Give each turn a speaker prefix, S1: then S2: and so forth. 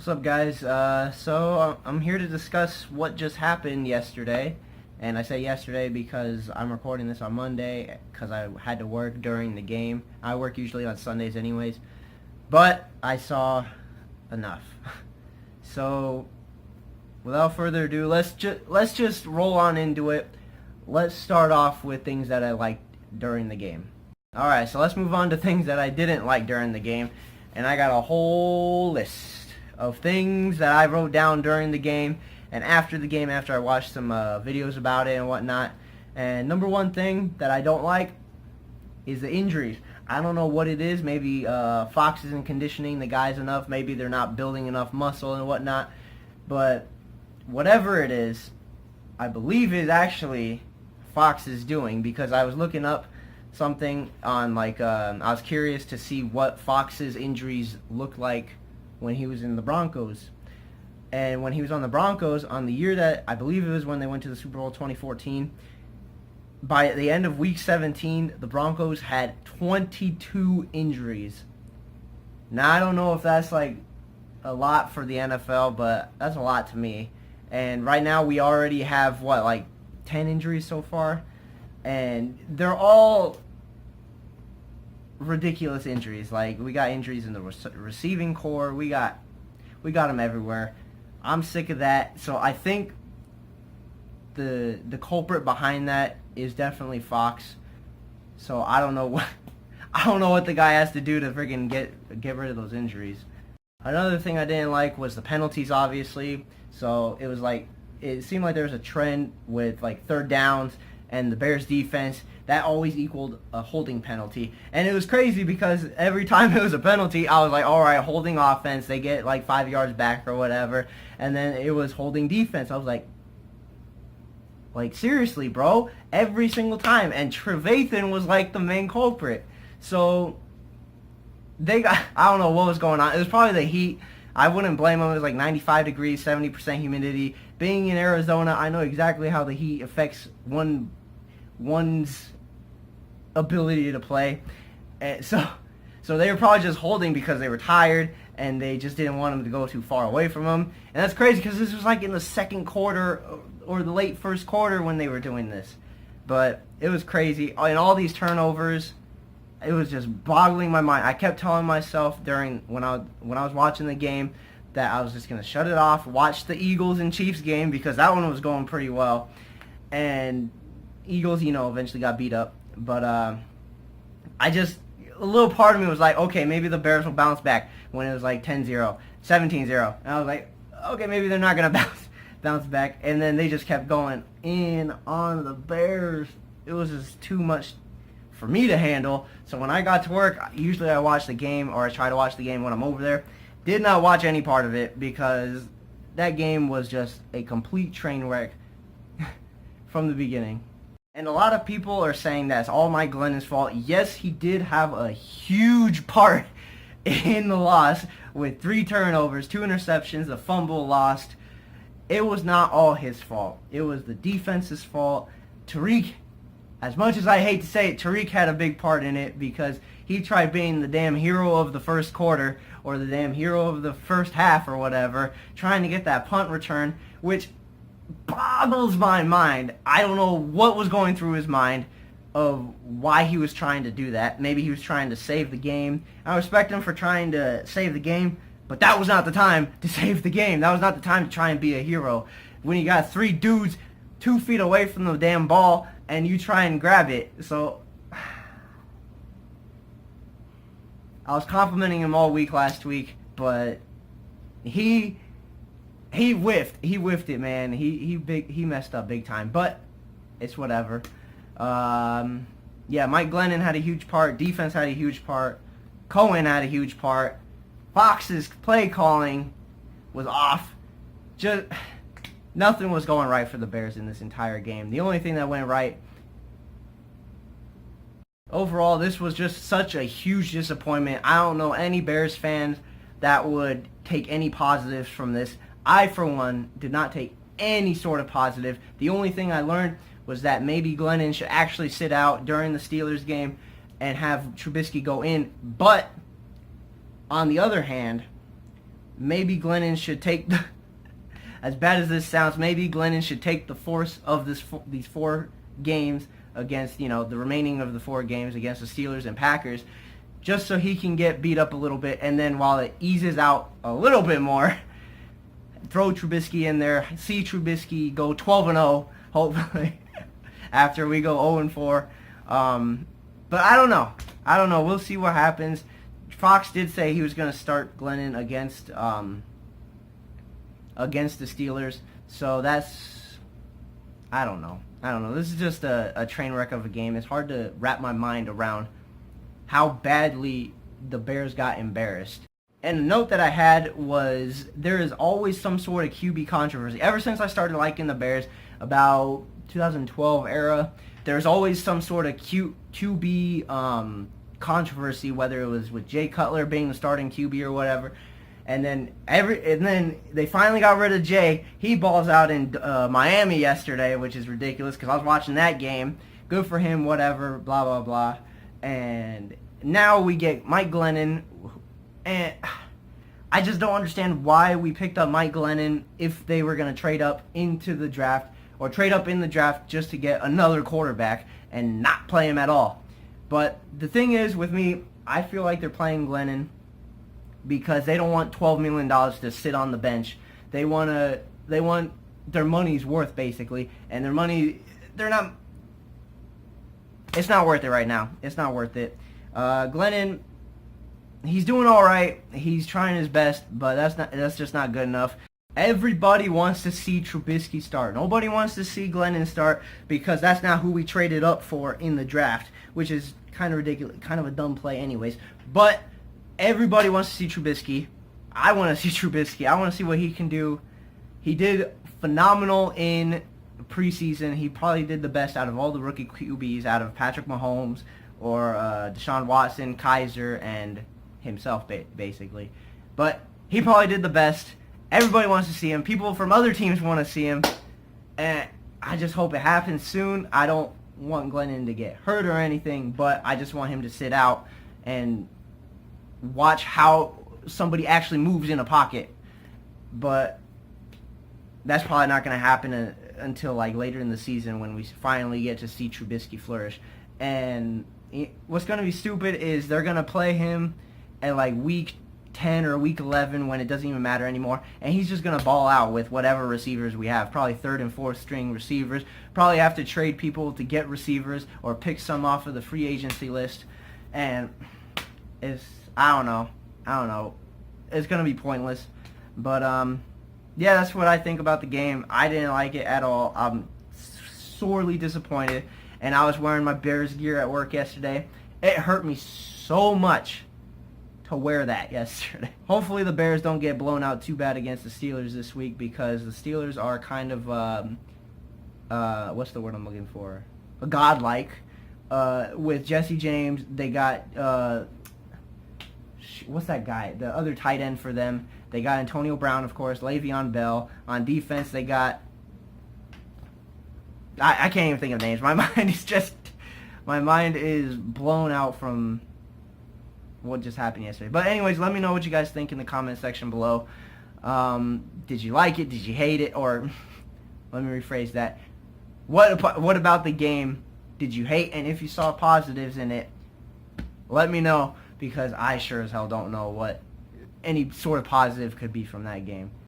S1: What's up, guys? I'm here to discuss what just happened yesterday. And I say yesterday because I'm recording this on Monday because I had to work during the game. I work usually on Sundays anyways. But I saw enough. So, without further ado, let's just roll on into it. Let's start off with things that I liked during the game. Alright, so let's move on to things that I didn't like during the game. And I got a whole list of things that I wrote down during the game and after the game, after I watched some videos about it and whatnot. And number one thing that I don't like is the injuries. I don't know what it is. Maybe Fox isn't conditioning the guys enough. Maybe they're not building enough muscle and whatnot. But whatever it is, I believe is actually Fox is doing, because I was looking up something on I was curious to see what Fox's injuries looked like when he was in the Broncos. And when he was on the Broncos, on the year that I believe it was when they went to the Super Bowl 2014, by the end of week 17, the Broncos had 22 injuries. Now, I don't know if that's like a lot for the NFL, but that's a lot to me. And right now we already have, 10 injuries so far? And they're all ridiculous injuries. Like, we got injuries in the receiving core. We got them everywhere. I'm sick of that. So I think the culprit behind that is definitely Fox. So I don't know what the guy has to do to freaking get rid of those injuries. Another thing I didn't like was the penalties, obviously. So it seemed like there was a trend with third downs and the Bears defense that always equaled a holding penalty. And it was crazy because every time it was a penalty, I was like, all right, holding offense, they get 5 yards back or whatever. And then it was holding defense. I was like, seriously, bro, every single time. And Trevathan was the main culprit. So I don't know what was going on. It was probably the heat. I wouldn't blame them. It was 95 degrees, 70% humidity. Being in Arizona, I know exactly how the heat affects one's ability to play. And so they were probably just holding because they were tired and they just didn't want him to go too far away from him. And that's crazy because this was in the second quarter or the late first quarter when they were doing this. But it was crazy. And all these turnovers, it was just boggling my mind. I kept telling myself when I was watching the game that I was just going to shut it off, watch the Eagles and Chiefs game because that one was going pretty well. And Eagles, eventually got beat up. But a little part of me was like, okay, maybe the Bears will bounce back when it was 10-0, 17-0. And I was like, okay, maybe they're not going to bounce back. And then they just kept going in on the Bears. It was just too much for me to handle. So when I got to work, usually I watch the game, or I try to watch the game when I'm over there. Did not watch any part of it because that game was just a complete train wreck from the beginning. And a lot of people are saying that's all Mike Glennon's fault. Yes, he did have a huge part in the loss with 3 turnovers, 2 interceptions, a fumble lost. It was not all his fault. It was the defense's fault. Tariq, as much as I hate to say it, Tariq had a big part in it because he tried being the damn hero of the first quarter or the damn hero of the first half or whatever, trying to get that punt return, which boggles my mind. I don't know what was going through his mind of why he was trying to do that. Maybe he was trying to save the game. I respect him for trying to save the game, but that was not the time to save the game. That was not the time to try and be a hero. When you got 3 dudes 2 feet away from the damn ball and you try and grab it. So I was complimenting him all week last week, but he whiffed. He whiffed it, man. He messed up big time, but it's whatever. Yeah, Mike Glennon had a huge part. Defense had a huge part. Cohen had a huge part. Fox's play calling was off. Just nothing was going right for the Bears in this entire game. The only thing that went right, overall, this was just such a huge disappointment. I don't know any Bears fans that would take any positives from this. I, for one, did not take any sort of positive. The only thing I learned was that maybe Glennon should actually sit out during the Steelers game and have Trubisky go in. But, on the other hand, maybe Glennon should take the, as bad as this sounds, maybe Glennon should take the force of these 4 games against, the remaining of the 4 games against the Steelers and Packers, just so he can get beat up a little bit, and then while it eases out a little bit more, throw Trubisky in there, see Trubisky go 12-0, hopefully, after we go 0-4. But I don't know. We'll see what happens. Fox did say he was going to start Glennon against the Steelers, so that's, I don't know. This is just a train wreck of a game. It's hard to wrap my mind around how badly the Bears got embarrassed. And a note that I had was there is always some sort of QB controversy. Ever since I started liking the Bears, about 2012 era, there's always some sort of QB controversy, whether it was with Jay Cutler being the starting QB or whatever. And then they finally got rid of Jay. He balls out in Miami yesterday, which is ridiculous because I was watching that game. Good for him, whatever, blah, blah, blah. And now we get Mike Glennon. And I just don't understand why we picked up Mike Glennon if they were going to trade up into the draft or trade up in the draft just to get another quarterback and not play him at all. But the thing is, with me, I feel like they're playing Glennon because they don't want $12 million to sit on the bench. They want their money's worth, basically. And their money, it's not worth it right now. It's not worth it. Glennon, he's doing all right. He's trying his best, but that's just not good enough. Everybody wants to see Trubisky start. Nobody wants to see Glennon start because that's not who we traded up for in the draft, which is kind of ridiculous, kind of a dumb play anyways. But everybody wants to see Trubisky. I want to see Trubisky. I want to see what he can do. He did phenomenal in preseason. He probably did the best out of all the rookie QBs, out of Patrick Mahomes or Deshaun Watson, Kaiser, and himself, basically. But he probably did the best. Everybody wants to see him. People from other teams want to see him. And I just hope it happens soon. I don't want Glennon to get hurt or anything, but I just want him to sit out and watch how somebody actually moves in a pocket. But that's probably not going to happen until like later in the season when we finally get to see Trubisky flourish. And what's going to be stupid is they're going to play him at like week 10 or week 11 when it doesn't even matter anymore, and he's just going to ball out with whatever receivers we have, probably 3rd and 4th string receivers. Probably have to trade people to get receivers or pick some off of the free agency list, and I don't know. It's going to be pointless. But yeah, that's what I think about the game. I didn't like it at all. I'm sorely disappointed, and I was wearing my Bears gear at work yesterday. It hurt me so much to wear that yesterday. Hopefully the Bears don't get blown out too bad against the Steelers this week because the Steelers are kind of, what's the word I'm looking for? Godlike. With Jesse James, they got, what's that guy? The other tight end for them. They got Antonio Brown, of course, Le'Veon Bell. On defense, they got, I can't even think of names. My mind is blown out from what just happened yesterday. But anyways, let me know what you guys think in the comment section below. Did you like it? Did you hate it? Or let me rephrase that. What about the game did you hate? And if you saw positives in it, let me know, because I sure as hell don't know what any sort of positive could be from that game.